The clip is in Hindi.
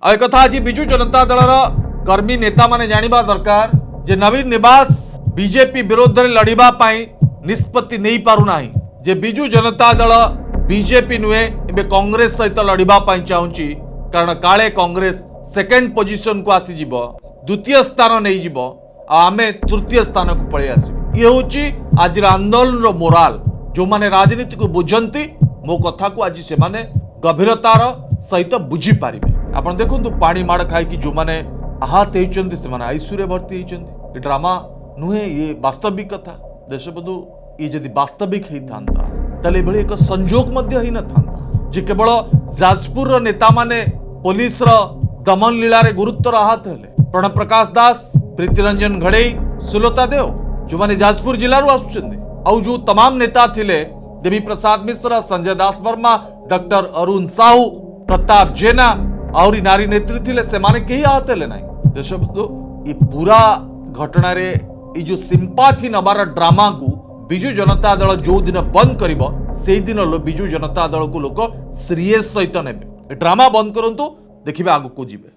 एक कथा आज विजु जनता दल कर्मी नेता माने जानिबा दरकार जे नवीन निवास बीजेपी विरोध में लड़िबा पाई निष्पत्ति नहीं पारुनाही जे बिजु जनता दल बीजेपी नुहे एबे कांग्रेस सहित लड़िबा पाई चाहूची कारण काले कांग्रेस सेकेंड पोजीशन को आसी जीवो द्वितीय स्थान नहीं जीवो आमे तृतीय स्थान को पळे आसी ये होची आज आंदोलन रो मोराल जो माने राजनीति को बुझंती मो कथा को आज से माने गभीरतार सहित बुझी पारिबे। आपण देखंतु पानी माड़ खाई कि जो माने आहत होइचंती से माने आईसीयू रे भर्ती होइचंती ड्रामा नुहे ये वास्तविक कथा देशबंधु ये जदि वास्तविक ही थांता तले भले एक संजोग मध्य ही न थांता जे केवल जाजपुर रो नेता माने पुलिस रो दमन लीला रे गुरुत्व आहत हेले प्रणव प्रकाश दास प्रीतिरंजन घड़ई सुलता देव जो माने जाजपुर जिला रो आसुचंदी औ जो तमाम नेता थिले देवी प्रसाद मिश्रा संजय दास वर्मा डॉक्टर अरुण साहू प्रताप जेना और नारी नेत्री थिले से माने केही आहत हेले नाही देशबंधु ये पूरा घटना रे जो सिंपाथी नबार ड्रामा को बिजु जनता दल जो दिन बंद करिबो से दिन बिजु जनता दल को लोक सीरियस सहित नेबे ड्रामा बंद करंतु देखिबे आगु को जिबे।